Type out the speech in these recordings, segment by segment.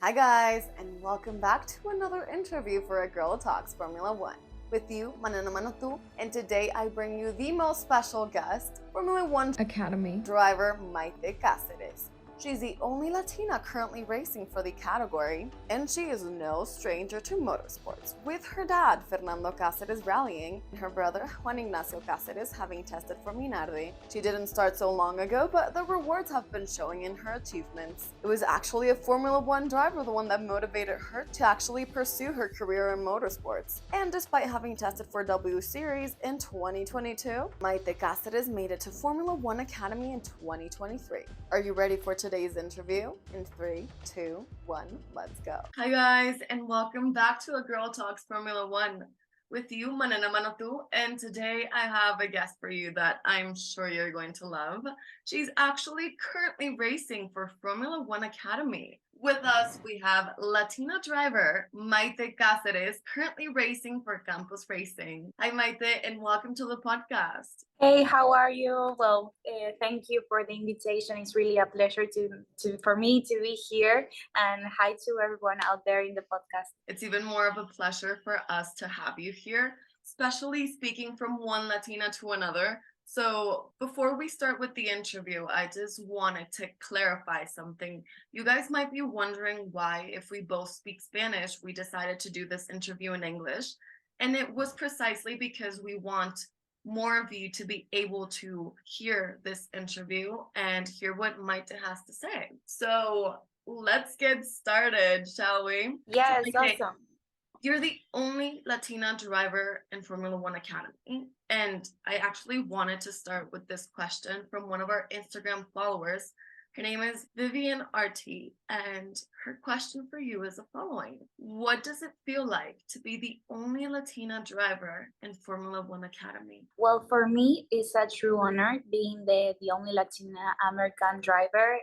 Hi guys, and welcome back to another interview for A Girl Talks Formula One. With you, Manena, and today I bring you the most special guest, Formula One Academy driver Maite Caceres. She's the only Latina currently racing for the category, and she is no stranger to motorsports, with her dad, Fernando Caceres, rallying, and her brother, Juan Ignacio Caceres, having tested for Minardi. She didn't start so long ago, but the rewards have been showing in her achievements. It was actually a Formula One driver, the one that motivated her to actually pursue her career in motorsports. And despite having tested for W Series in 2022, Maite Caceres made it to Formula One Academy in 2023. Are you ready for today's interview? In 3, 2, 1, let's go. Hi guys, and welcome back to A Girl Talks Formula One. With you, Manena, and today I have a guest for you that I'm sure you're going to love. She's actually currently racing for Formula One Academy. With us, we have Latina driver Maite Caceres, currently racing for Campos Racing. Hi, Maite, and welcome to the podcast. Hey, how are you? Well, thank you for the invitation. It's really a pleasure for me to be here. And hi to everyone out there in the podcast. It's even more of a pleasure for us to have you here, especially speaking from one Latina to another. So before we start with the interview, I just wanted to clarify something. You guys might be wondering why, if we both speak Spanish, we decided to do this interview in English. And it was precisely because we want more of you to be able to hear this interview and hear what Maite has to say. So let's get started, shall we? Yes, So, awesome. You're the only Latina driver in Formula One Academy. And I actually wanted to start with this question from one of our Instagram followers. Her name is Vivian RT, and her question for you is the following. What does it feel like to be the only Latina driver in Formula One Academy? Well, for me, it's a true honor being the only Latina American driver.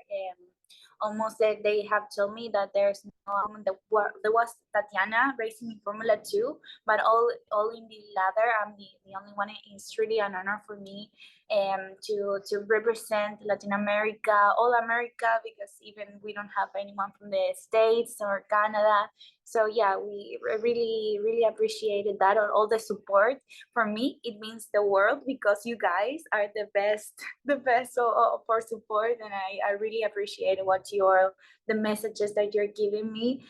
Almost they have told me that there was Tatiana racing in Formula 2, but all in the ladder, I'm the only one. It's really an honor for me to represent Latin America, all America, because even we don't have anyone from the States or Canada. So yeah, we really appreciated that, all the support. For me, it means the world, because you guys are the best for support, and I really appreciate the messages that you're giving me.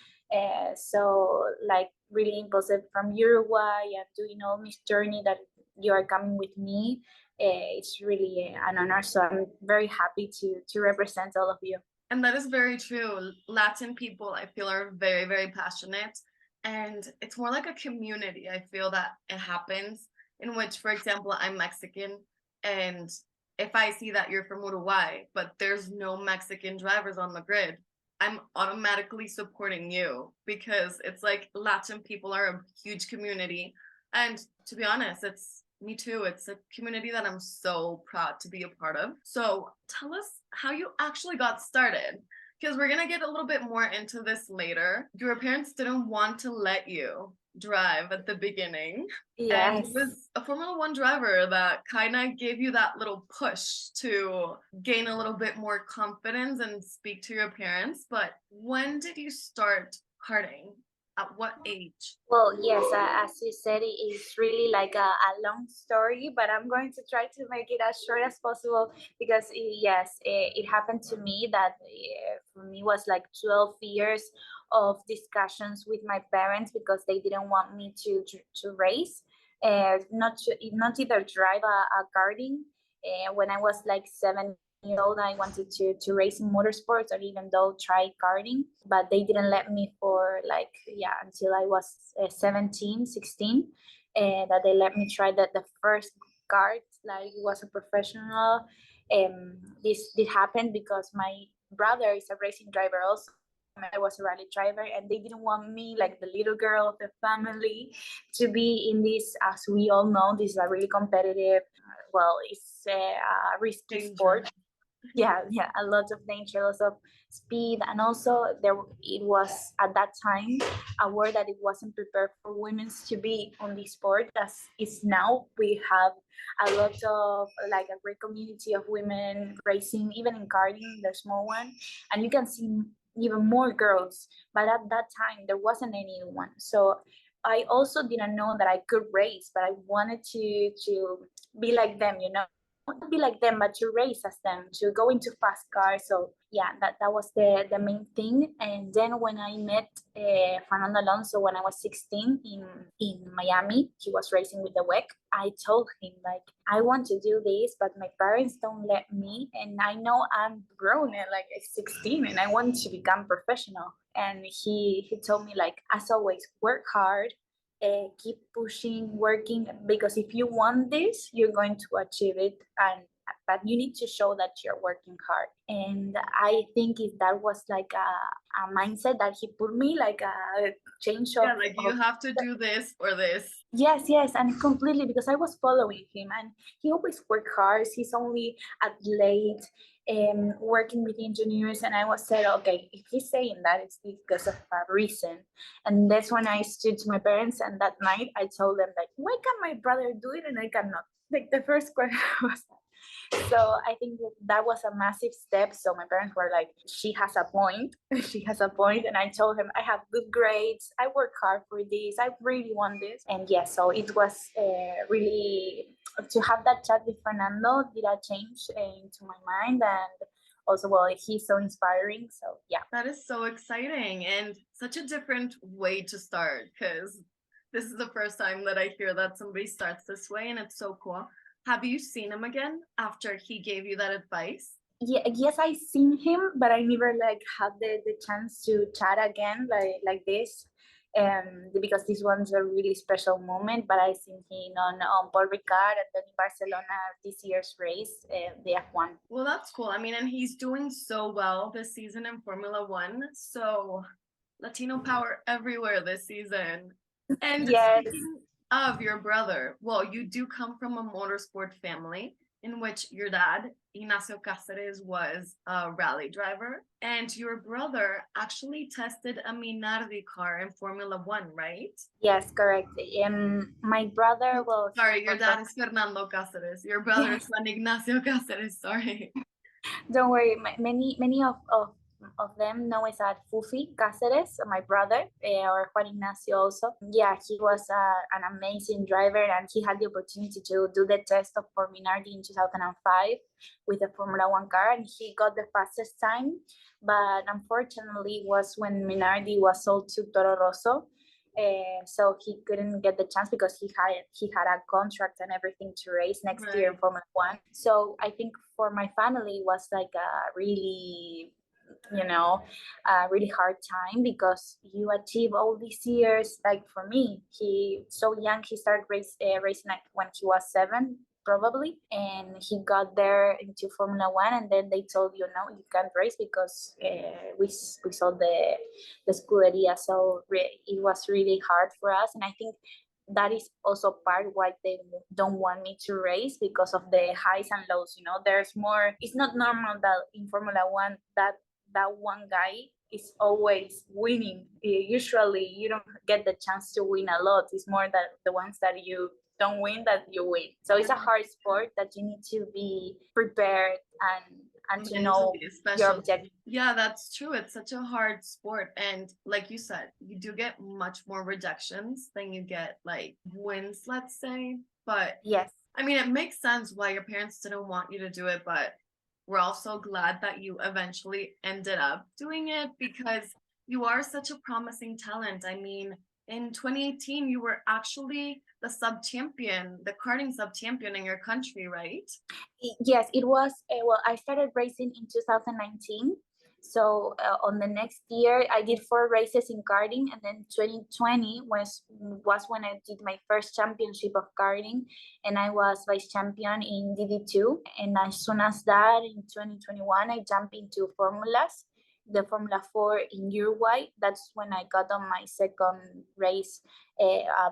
So like really impulsive from Uruguay and doing all this journey that you are coming with me. It's really an honor. So I'm very happy to represent all of you. And that is very true. Latin people, I feel, are very, very passionate. And it's more like a community. I feel that it happens in which, for example, I'm Mexican. And if I see that you're from Uruguay, but there's no Mexican drivers on the grid, I'm automatically supporting you, because it's like Latin people are a huge community. And to be honest, it's me too. It's a community that I'm so proud to be a part of. So tell us how you actually got started, because we're going to get a little bit more into this later. Your parents didn't want to let you drive at the beginning. Yes. And it was a Formula One driver that kind of gave you that little push to gain a little bit more confidence and speak to your parents. But when did you start karting? At what age? Well, yes, as you said, it's really like a long story, but I'm going to try to make it as short as possible, because it happened to me that for me was like 12 years of discussions with my parents, because they didn't want me to race, not either drive a karting. When I was like 7 years old, I wanted to race in motorsports, or even though try karting, but they didn't let me for until I was 17, 16, that they let me try the first kart, like it was a professional. This happened because my brother is a racing driver also. I was a rally driver, and they didn't want me, like the little girl of the family, to be in this. As we all know, this is a really competitive, it's a risky sport. Yeah, a lot of danger, lots of speed, and also it was at that time aware that it wasn't prepared for women to be on the sport as is now. We have a lot of, like, a great community of women racing, even in karting, the small one, and you can see even more girls, but at that time there wasn't anyone. So I also didn't know that I could race, but I wanted to be like them, you know, not be like them, but to race as them, to go into fast cars. So yeah, that was the main thing. And then when I met Fernando Alonso when I was 16 in Miami, he was racing with the WEC. I told him like, I want to do this, but my parents don't let me, and I know I'm grown at like 16, and I want to become professional. And he told me like, as always, work hard, keep pushing, working, because if you want this, you're going to achieve it, and but you need to show that you're working hard. And I think if that was like a mindset that he put me, like a change of, Yeah, like you have to do this or this. yes, and completely, because I was following him, and he always worked hard. He's only at late and working with engineers, and I was said, okay, if he's saying that, it's because of a reason. And that's when I stood to my parents, and that night I told them like, why can my brother do it and I cannot? Like the first question was that. So I think that was a massive step. So my parents were like, she has a point. She has a point. And I told him, I have good grades. I work hard for this. I really want this. And yeah, so it was really, to have that chat with Fernando did a change into my mind. And also, well, he's so inspiring. So yeah. That is so exciting and such a different way to start, because this is the first time that I hear that somebody starts this way, and it's so cool. Have you seen him again after he gave you that advice? Yeah, yes, I seen him, but I never like had the chance to chat again like this. Because this one's a really special moment. But I seen him on Paul Ricard, and then in Barcelona this year's race, the F1. Well, that's cool. I mean, and he's doing so well this season in Formula One. So Latino power everywhere this season. And Yes. speaking of your brother, well, you do come from a motorsport family in which your dad, Ignacio Caceres, was a rally driver, and your brother actually tested a Minardi car in Formula One, right? Yes, correct. My brother, well, Sorry, your dad is Fernando Caceres. Your brother is Juan Ignacio Caceres. Sorry. don't worry. Many of them know is that Fufi Cáceres, my brother, or Juan Ignacio also. Yeah, he was an amazing driver, and he had the opportunity to do the test of for Minardi in 2005 with a Formula One car, and he got the fastest time. But unfortunately, was when Minardi was sold to Toro Rosso. So he couldn't get the chance because he had a contract and everything to race next year in Formula One. So I think for my family was like a really, a really hard time, because you achieve all these years. Like for me, he so young, he started racing when he was 7 probably, and he got there into Formula One, and then they told you, no, you can't race because we saw the Scuderia. So it was really hard for us, and I think that is also part why they don't want me to race, because of the highs and lows. There's more. It's not normal that in Formula One that one guy is always winning. Usually you don't get the chance to win a lot. It's more that the ones that you don't win that you win. So it's a hard sport that you need to be prepared and to know your objective. Yeah, that's true. It's such a hard sport. And like you said, you do get much more rejections than you get like wins, let's say. But yes, I mean, it makes sense why your parents didn't want you to do it, but we're also glad that you eventually ended up doing it, because you are such a promising talent. I mean, in 2018, you were actually the sub-champion, the karting sub-champion in your country, right? Yes, it was. Well, I started racing in 2019. So on the next year, I did 4 races in karting, and then 2020 was when I did my first championship of karting, and I was vice champion in DD2. And as soon as that, in 2021, I jumped into formulas, the Formula 4 in Uruguay. That's when I got on my second race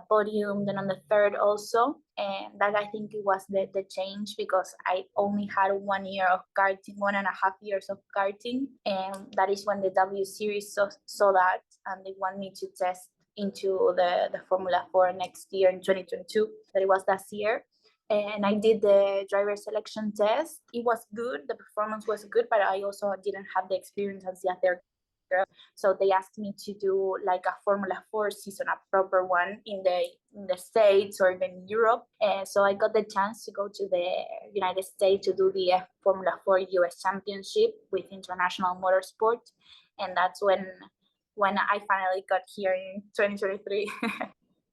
podium, then on the third also. And that, I think, it was the change, because I only had 1 year of karting, 1.5 years of karting. And that is when the W Series saw that, and they want me to test into the Formula 4 next year in 2022. That it was last year. And I did the driver selection test. It was good. The performance was good, but I also didn't have the experience as the other So they asked me to do like a Formula 4 season, a proper one in the States or even Europe. So I got the chance to go to the United States to do the Formula 4 US Championship with International Motorsports, and that's when I finally got here in 2023.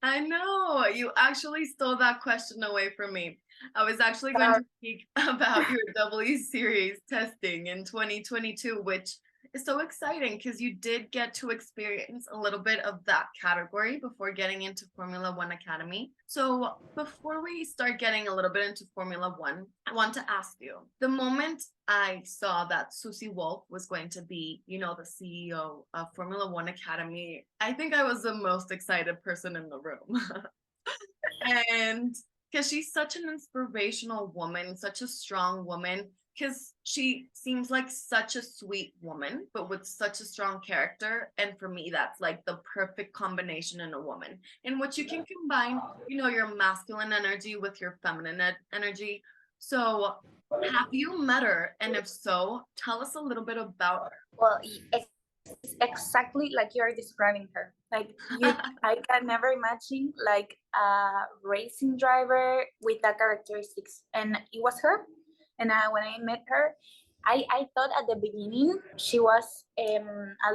I know, you actually stole that question away from me. I was actually going to speak about your W Series testing in 2022, which is so exciting because you did get to experience a little bit of that category before getting into Formula One Academy. So before we start getting a little bit into Formula One, I want to ask you, the moment I saw that Susie Wolf was going to be, the CEO of Formula One Academy, I think I was the most excited person in the room. And because she's such an inspirational woman, such a strong woman, because she seems like such a sweet woman, but with such a strong character. And for me, that's like the perfect combination in a woman, in which you can combine, your masculine energy with your feminine energy. So have you met her? And if so, tell us a little bit about her. Well, it's exactly like you're describing her. Like I can never imagine like a racing driver with that characteristics, and it was her. And when I met her, I thought at the beginning she was a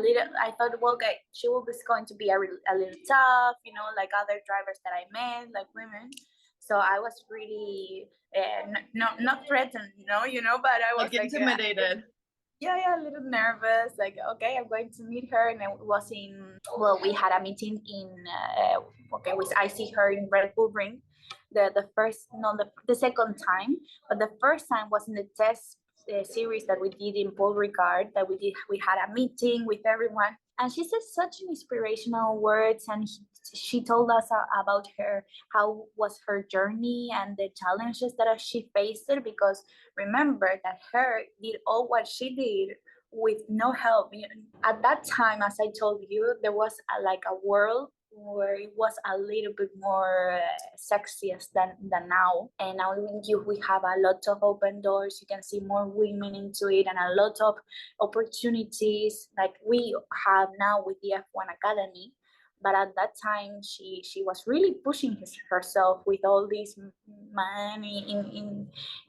little. I thought, well, okay, she was going to be a little tough, like other drivers that I met, like women. So I was really not threatened, but I was Like intimidated. yeah, a little nervous. Like, okay, I'm going to meet her, and it was we had a meeting in I see her in Red Bull Ring, the second time, but the first time was in the test series that we did in Paul Ricard. We had a meeting with everyone, and she said such inspirational words, and she told us about how was her journey and the challenges that she faced, because remember that her did all what she did with no help. At that time, as I told you, there was like a world where it was a little bit more sexiest than now. And now we have a lot of open doors. You can see more women into it, and a lot of opportunities like we have now with the F1 Academy. But at that time, she was really pushing herself with all this money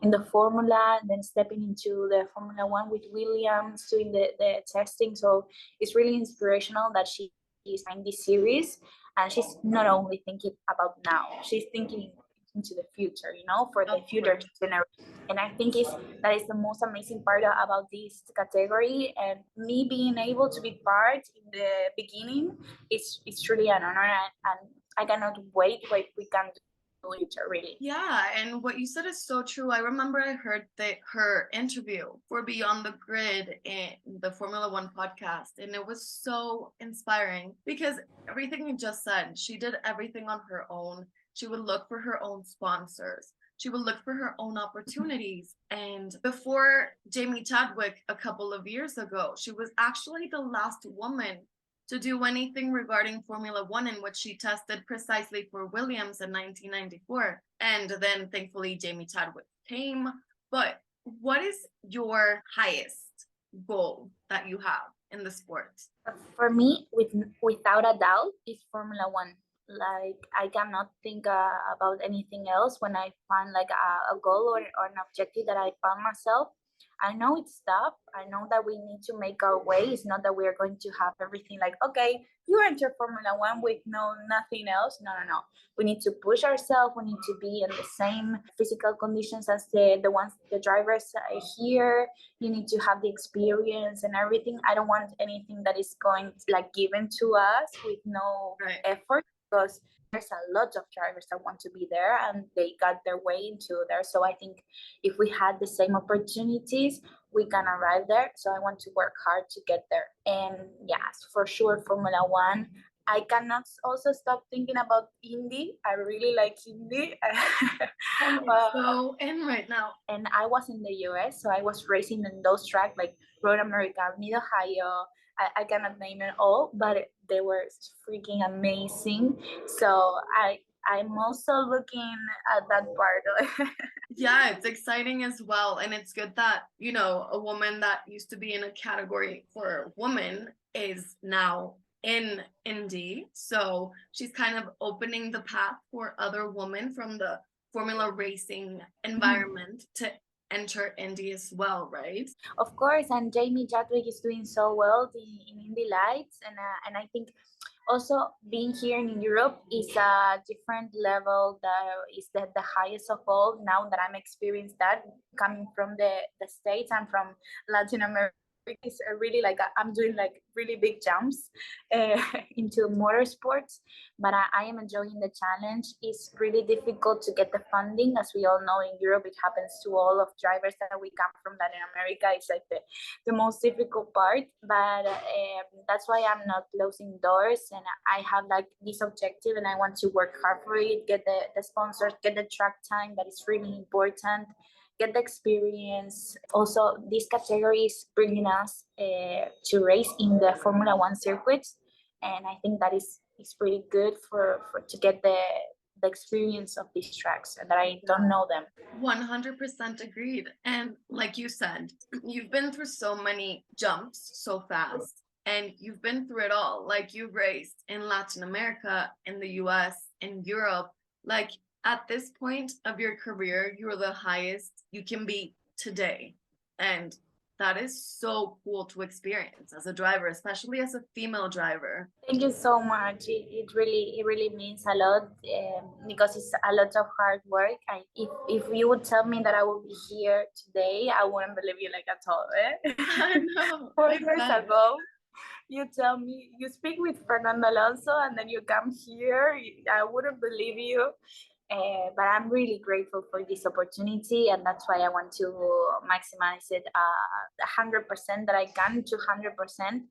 in the formula, and then stepping into the Formula One with Williams, doing the testing. So it's really inspirational that she is in this series, and she's not only thinking about now, she's thinking into the future, for the future generation. And I think that is the most amazing part about this category, and me being able to be part in the beginning, it's truly an honor, and I cannot wait what we can do in the future, really. Yeah, and what you said is so true. I remember I heard her interview for Beyond the Grid in the Formula One podcast, and it was so inspiring because everything you just said, she did everything on her own. She would look for her own sponsors. She would look for her own opportunities. And before Jamie Chadwick a couple of years ago, she was actually the last woman to do anything regarding Formula One, in which she tested precisely for Williams in 1994. And then thankfully Jamie Chadwick came. But what is your highest goal that you have in the sport? For me, without a doubt, is Formula One. Like I cannot think about anything else when I find like a goal or an objective that I found myself. I know it's tough. I know that we need to make our way. It's not that we are going to have everything like, okay, you enter Formula One with nothing else. No. We need to push ourselves. We need to be in the same physical conditions as the drivers here. You need to have the experience and everything. I don't want anything that is going like given to us with no effort, because there's a lot of drivers that want to be there and they got their way into there. So I think if we had the same opportunities, we can arrive there. So I want to work hard to get there. And yes, for sure, Formula One. I cannot also stop thinking about Indy. I really like Indy. So in right now. And I was in the US, so I was racing in those tracks like Road America, Mid Ohio. I cannot name it all, but they were freaking amazing. So I'm also looking at that part. Yeah, it's exciting as well. And it's good that, a woman that used to be in a category for women is now in Indy. So she's kind of opening the path for other women from the Formula racing environment to enter Indy as well, right? Of course, and Jamie Chadwick is doing so well in Indy Lights, and I think also being here in Europe is a different level that is the highest of all. Now that I'm experienced that coming from the States and from Latin America, is really like I'm doing like really big jumps uh, into motorsports, but I am enjoying the challenge. It's really difficult to get the funding, as we all know in Europe. It happens to all of drivers that we come from Latin America. It's like the most difficult part, but that's why I'm not closing doors, and I have like this objective and I want to work hard for it, get the sponsors, get the track time that is really important, get the experience. Also, this category is bringing us to race in the Formula One circuits, and I think that is pretty good for to get the experience of these tracks and that I don't know them. 100% agreed. And like you said, you've been through so many jumps so fast, and you've been through it all. Like you've raced in Latin America, in the US, in Europe. Like at this point of your career, you're the highest you can be today. And that is so cool to experience as a driver, especially as a female driver. Thank you so much. It really means a lot because it's a lot of hard work. If you would tell me that I would be here today, I wouldn't believe you like at all. I know. 4 years ago, you tell me you speak with Fernando Alonso and then you come here, I wouldn't believe you. But I'm really grateful for this opportunity, and that's why I want to maximize it 100% that I can to 100%.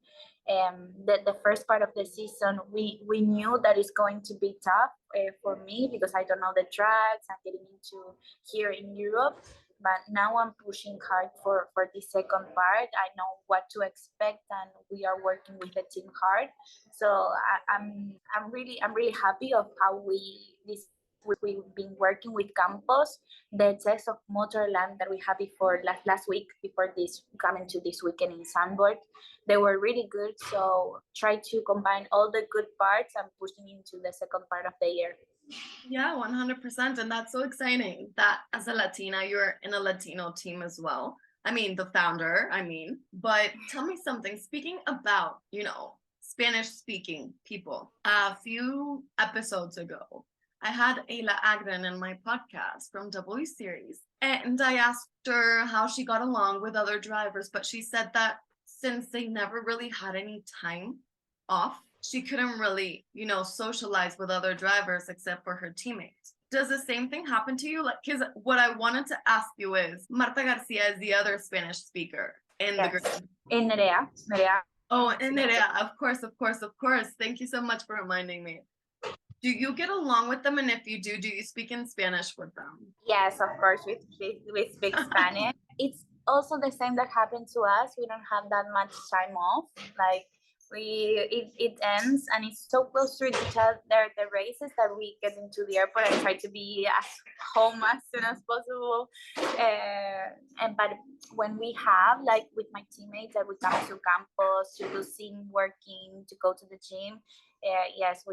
The first part of the season, we knew that it's going to be tough for me because I don't know the tracks. I'm getting into here in Europe, but now I'm pushing hard for the second part. I know what to expect, and we are working with the team hard. So I'm really happy of how we've been working with Campos. The test of Motorland that we had before last week, before this coming to this weekend in Sandburg, they were really good. So try to combine all the good parts and pushing into the second part of the year. Yeah, 100%. And that's so exciting that as a Latina, you're in a Latino team as well. I mean, the founder, but tell me something. Speaking about, Spanish speaking people, a few episodes ago, I had Ayla Agren in my podcast from W Series, and I asked her how she got along with other drivers, but she said that since they never really had any time off, she couldn't really, socialize with other drivers except for her teammates. Does the same thing happen to you? Like, because what I wanted to ask you is, Marta Garcia is the other Spanish speaker in the group. In Nerea. Oh, in Nerea, of course. Thank you so much for reminding me. Do you get along with them? And if you do you speak in Spanish with them? Yes, of course, we speak Spanish. It's also the same that happened to us. We don't have that much time off. Like it ends and it's so close to each other, the races, that we get into the airport and try to be at home as soon as possible. But when we have, like with my teammates, that we come to Campos to do sim working, to go to the gym, yes,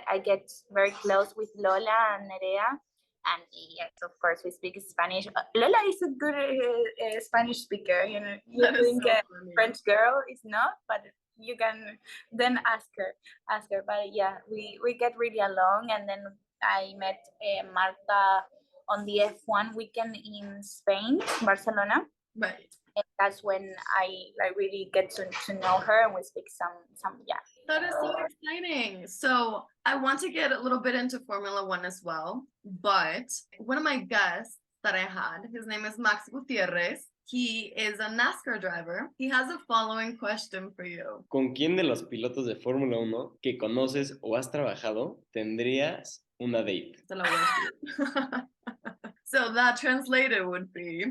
I get very close with Lola and Nerea. And yes, of course, we speak Spanish. Lola is a good Spanish speaker. You think so a French girl is not, but you can then ask her. But yeah, we get really along. And then I met Marta on the F1 weekend in Spain, Barcelona. Right. And that's when I really get to know her, and we speak some. That is so exciting. So I want to get a little bit into Formula One as well, but one of my guests that I had, his name is Max Gutierrez. He is a NASCAR driver. He has a following question for you. ¿Con quién de los pilotos de Fórmula 1 que conoces o has trabajado tendrías una date? So that translated would be,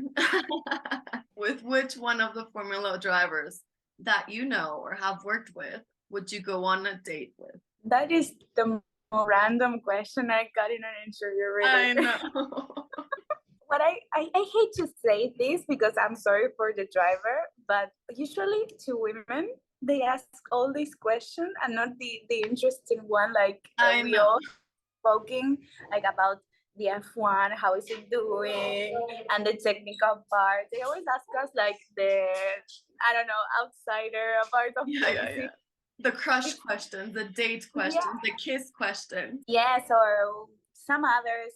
with which one of the Formula drivers that you know or have worked with would you go on a date with? That is the most random question I got in an interview. Really. I know. But I hate to say this because I'm sorry for the driver, but usually to women, they ask all these questions and not the interesting one, like I we know. all spoken like about the F1, how is it doing, and the technical part. They always ask us like the, I don't know, outsider part of racing. The crush questions, the date questions, the kiss questions. Yes, or some others,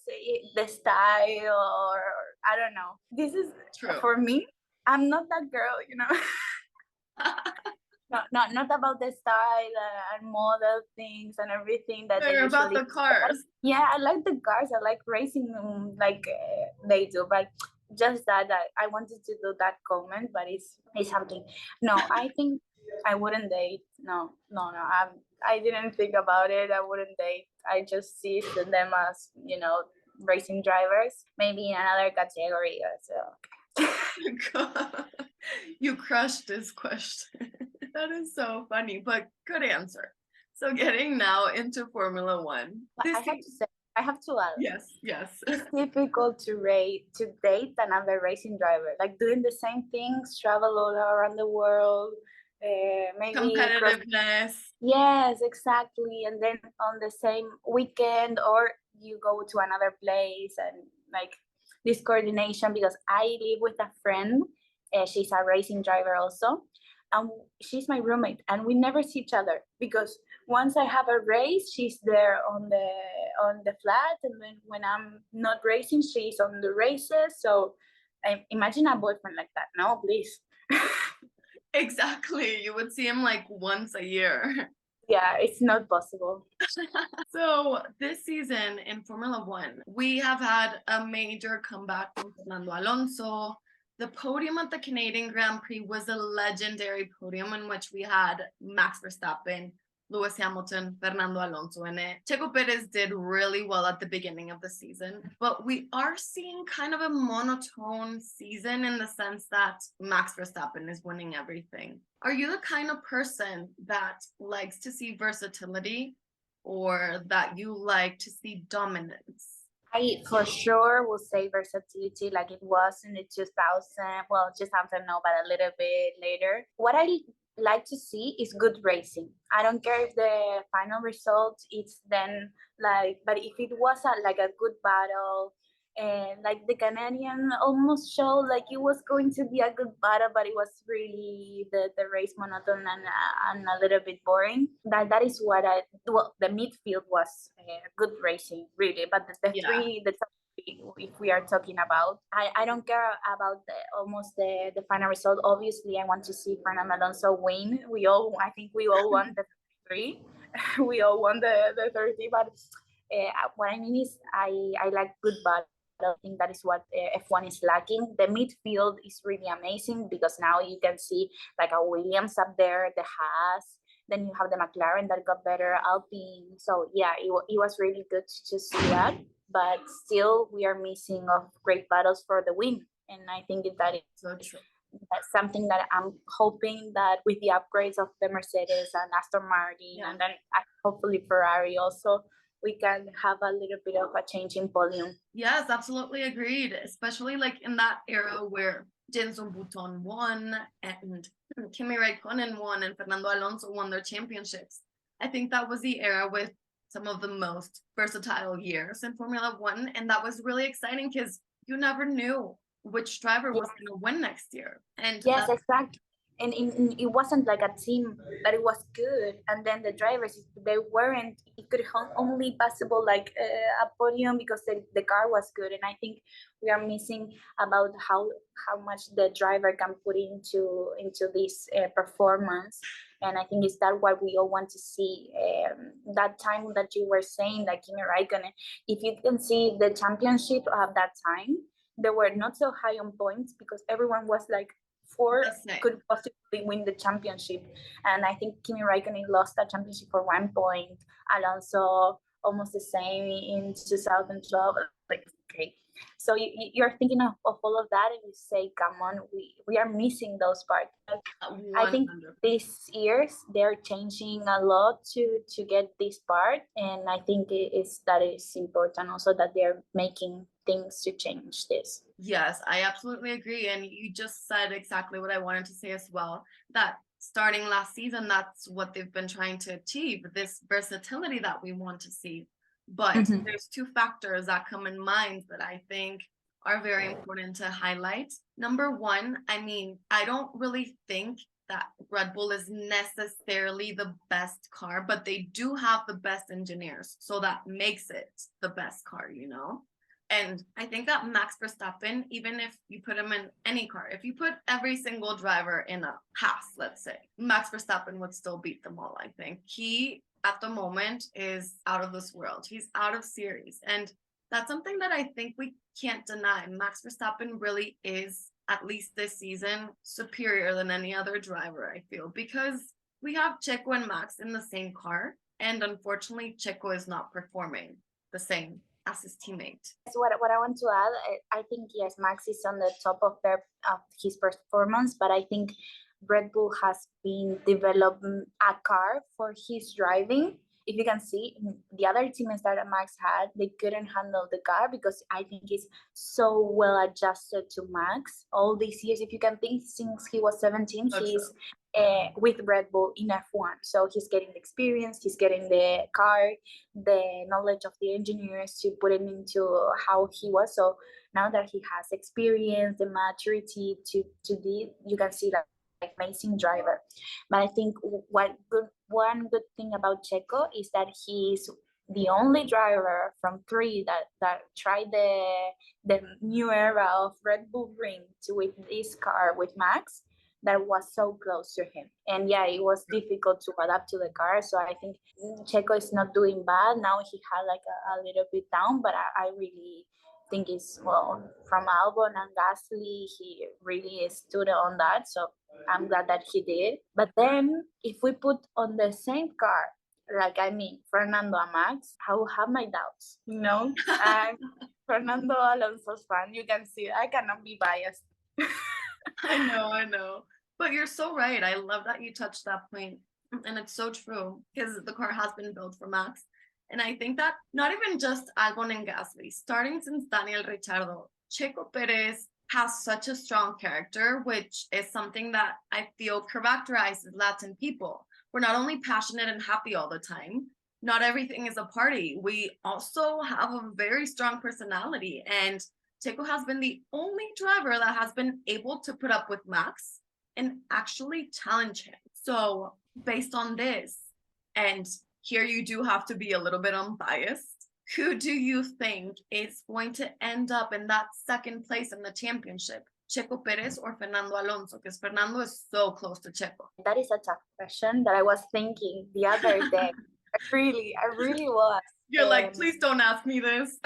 the style, or I don't know. This is True. for me. I'm not that girl, you know. Not about the style and model things and everything that they About usually. the cars. Yeah, I like the cars. I like racing like they do, but just that I wanted to do that comment, but it's something. No, I think I wouldn't date. No. I didn't think about it. I wouldn't date. I just see them as, you know, racing drivers, maybe in another category. So. You crushed this question. That is so funny, but good answer. So getting now into Formula One. But I have to add. Yes. It's difficult to date another racing driver, like doing the same things, travel all around the world, maybe competitiveness. Yes, exactly. And then on the same weekend, or you go to another place, and like this coordination, because I live with a friend. She's a racing driver also, and she's my roommate, and we never see each other because once I have a race, she's there on the flat, and then when I'm not racing, she's on the races. So imagine a boyfriend like that. No, please. Exactly. You would see him like once a year. Yeah, it's not possible. So this season in Formula One, we have had a major comeback from Fernando Alonso. The podium at the Canadian Grand Prix was a legendary podium in which we had Max Verstappen, Lewis Hamilton, Fernando Alonso in it. Checo Perez did really well at the beginning of the season, but we are seeing kind of a monotone season in the sense that Max Verstappen is winning everything. Are you the kind of person that likes to see versatility, or that you like to see dominance? I for sure will say versatility, like it was in the 2000. Well, 2000 no, but a little bit later. What I like to see is good racing. I don't care if the final result is then like, but if it was like a good battle, and like the Canadian almost showed like it was going to be a good battle, but it was really the race monotone and a little bit boring. That is what the midfield was good racing really, but the top three, if we are talking about, I don't care about the final result. Obviously, I want to see Fernando Alonso win. I think we all won the three. We all won the 30, but what I mean is I like good battle. I think that is what F1 is lacking. The midfield is really amazing because now you can see like a Williams up there, the Haas, then you have the McLaren that got better, Alpine. So yeah, it was really good to see that. But still, we are missing of great battles for the win. And I think that is so true. That's something that I'm hoping that with the upgrades of the Mercedes and Aston Martin, and then hopefully Ferrari also, we can have a little bit of a change in volume. Yes, absolutely agreed. Especially like in that era where Jenson Button won and Kimi Raikkonen won and Fernando Alonso won their championships. I think that was the era with some of the most versatile years in Formula One, and that was really exciting because you never knew which driver was going to win next year. And yes, exactly. And it wasn't like a team that it was good, and then the drivers, they weren't. It could only possible like a podium because the car was good. And I think we are missing about how much the driver can put into this performance. And I think it's that what we all want to see. That time that you were saying, like Kimi Raikkonen, if you can see the championship of that time, they were not so high on points because everyone was like, four could possibly win the championship. And I think Kimi Raikkonen lost that championship for 1 point. Alonso almost the same in 2012. Like, okay. So you're thinking of all of that and you say, come on, we are missing those parts. I think these years they're changing a lot to get this part. And I think that is important also that they're making things to change this. Yes, I absolutely agree. And you just said exactly what I wanted to say as well, that starting last season, that's what they've been trying to achieve, this versatility that we want to see. But there's two factors that come in mind that I think are very important to highlight. Number one, I mean, I don't really think that Red Bull is necessarily the best car, but they do have the best engineers. So that makes it the best car, you know? And I think that Max Verstappen, even if you put him in any car, if you put every single driver in a Haas, let's say, Max Verstappen would still beat them all, I think. He, at the moment, is out of this world. He's out of series. And that's something that I think we can't deny. Max Verstappen really is, at least this season, superior than any other driver, I feel, because we have Checo and Max in the same car. And unfortunately, Checo is not performing the same as his teammate. So what I want to add, I think, yes, Max is on the top of his performance, but I think Red Bull has been developing a car for his driving. If you can see, the other teammates that Max had, they couldn't handle the car because I think he's so well adjusted to Max all these years. If you can think, since he was 17, he's with Red Bull in F1. So he's getting the experience, he's getting the car, the knowledge of the engineers to put it into how he was. So now that he has experience, the maturity to do, you can see that amazing driver. But I think one good thing about Checo is that he's the only driver from 3 that tried the new era of Red Bull Ring with this car with Max that was so close to him. And yeah, it was difficult to adapt to the car. So I think Checo is not doing bad. Now he had like a little bit down, but I really think it's, well, from Albon and Gasly, he really stood on that. So I'm glad that he did. But then if we put on the same car, like, I mean, Fernando and Max, I will have my doubts. You know, I'm Fernando Alonso's fan. You can see I cannot be biased. I know. But you're so right. I love that you touched that point. And it's so true because the car has been built for Max. And I think that not even just Albon and Gasly, starting since Daniel Ricciardo, Checo Perez has such a strong character, which is something that I feel characterizes Latin people. We're not only passionate and happy all the time, not everything is a party. We also have a very strong personality. And Checo has been the only driver that has been able to put up with Max and actually challenge him. So based on this, and here you do have to be a little bit unbiased, who do you think is going to end up in that second place in the championship? Checo Perez or Fernando Alonso? Because Fernando is so close to Checo. That is a tough question that I was thinking the other day. I really was. You're like, please don't ask me this.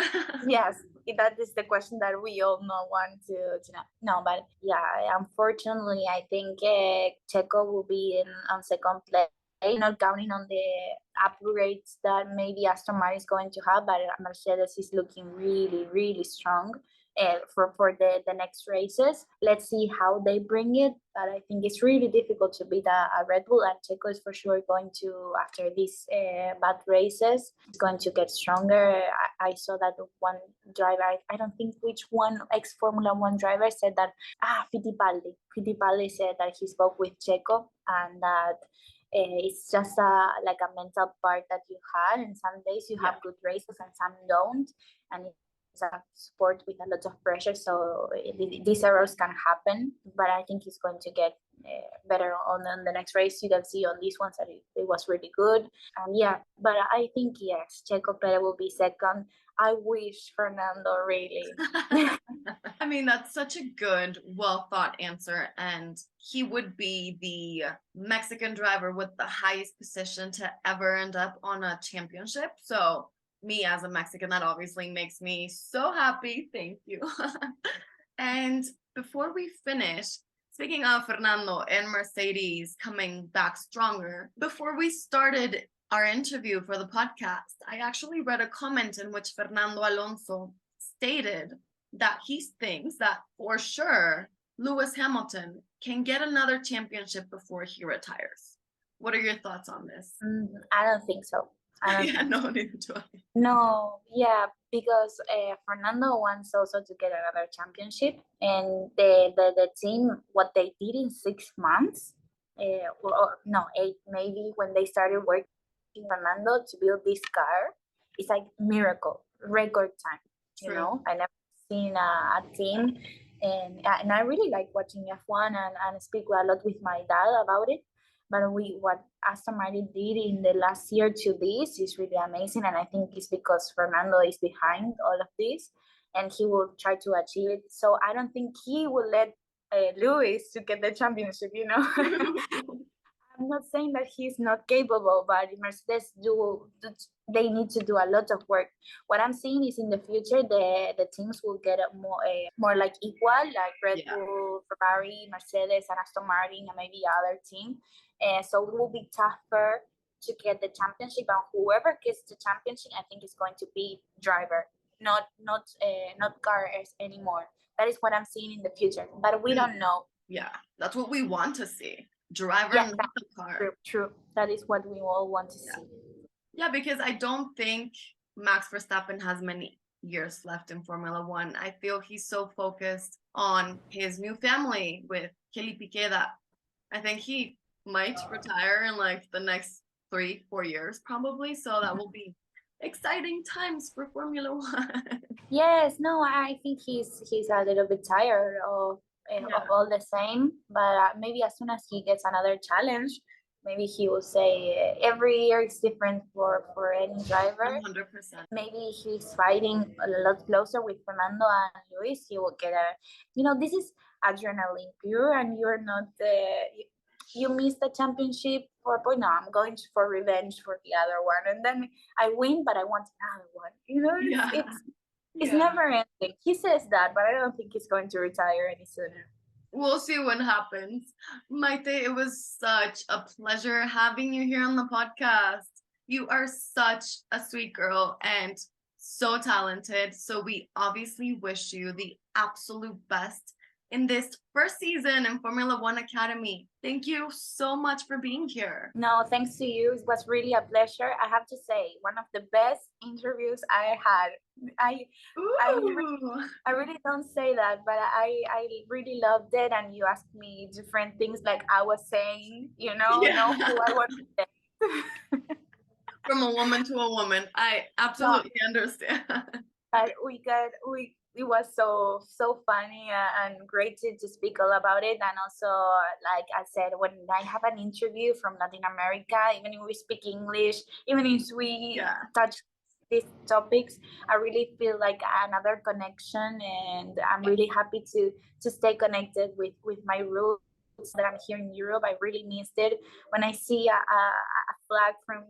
Yes, that is the question that we all want to know. No, but yeah, unfortunately, I think Checo will be on second place. Not counting on the upgrades that maybe Aston Martin is going to have, but Mercedes is looking really, really strong for the next races. Let's see how they bring it, but I think it's really difficult to beat a Red Bull, and Checo is for sure going to, after these bad races, is going to get stronger. I saw that one driver, I don't think which one, ex-Formula 1 driver said that, Fittipaldi said that he spoke with Checo and that it's just like a mental part that you had, and some days you have good races and some don't, and it's a sport with a lot of pressure, so these errors can happen, but I think he's going to get better on the next race. You can see on these ones that it was really good, and yeah, but I think yes, Checo Perez will be second. I wish Fernando, really. I mean, that's such a good, well thought answer. And he would be the Mexican driver with the highest position to ever end up on a championship. So me as a Mexican, that obviously makes me so happy. Thank you. And before we finish, speaking of Fernando and Mercedes coming back stronger, before we started our interview for the podcast, I actually read a comment in which Fernando Alonso stated that he thinks that for sure Lewis Hamilton can get another championship before he retires. What are your thoughts on this? I don't think so. No, neither do I. No, yeah, because Fernando wants also to get another championship, and the team, what they did in 6 months, or no, 8 maybe, when they started working Fernando to build this car. It's like miracle, record time. You True. know, I never seen a team, and I really like watching F1 and speak a lot with my dad about it. But what Aston Martin did in the last year to this is really amazing, and I think it's because Fernando is behind all of this, and he will try to achieve it. So I don't think he will let Lewis to get the championship. You know. I'm not saying that he's not capable, but Mercedes they need to do a lot of work. What I'm saying is in the future the teams will get more like equal, like Red Bull, Ferrari, Mercedes, and Aston Martin, and maybe other team. So it will be tougher to get the championship, and whoever gets the championship, I think is going to be driver, not cars anymore. That is what I'm seeing in the future, but we don't know. Yeah, that's what we want to see. Driver, Yeah, not the car. True. That is what we all want to see. Yeah, because I don't think Max Verstappen has many years left in Formula One. I feel he's so focused on his new family with Kelly Piquet that I think he might retire in like the next 3-4 years probably. So that will be exciting times for Formula One. Yes, no, I think he's a little bit tired of all the same, but maybe as soon as he gets another challenge, maybe he will say every year is different for any driver. 100%. Maybe he's fighting a lot closer with Fernando and Luis. He will get this is adrenaline pure, and you're not you miss the championship for point. No, I'm going for revenge for the other one, and then I win, but I want another one. It's never ending. He says that, but I don't think he's going to retire any sooner. We'll see what happens. Maite, it was such a pleasure having you here on the podcast. You are such a sweet girl and so talented. So we obviously wish you the absolute best in this first season in Formula One Academy. Thank you so much for being here. No, thanks to you. It was really a pleasure. I have to say, one of the best interviews I had. I really don't say that, but I really loved it. And you asked me different things like I was saying, know who I was saying. From a woman to a woman. I absolutely understand. But it was so funny and great to speak all about it. And also, like I said, when I have an interview from Latin America, even if we speak English, even if we touch these topics, I really feel like another connection, and I'm really happy to stay connected with my roots that I'm here in Europe. I really missed it. When I see a flag from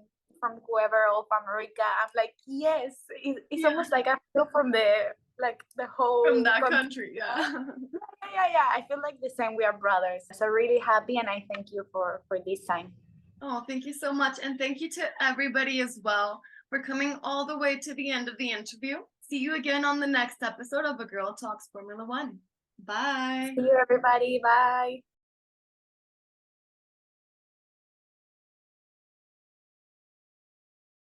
whoever of America, I'm like, yes, it's almost like I feel from the whole from that country. Yeah. I feel like the same. We are brothers. So really happy, and I thank you for this time. Oh, thank you so much, and thank you to everybody as well for coming all the way to the end of the interview. See you again on the next episode of A Girl Talks Formula One. Bye. See you, everybody. Bye.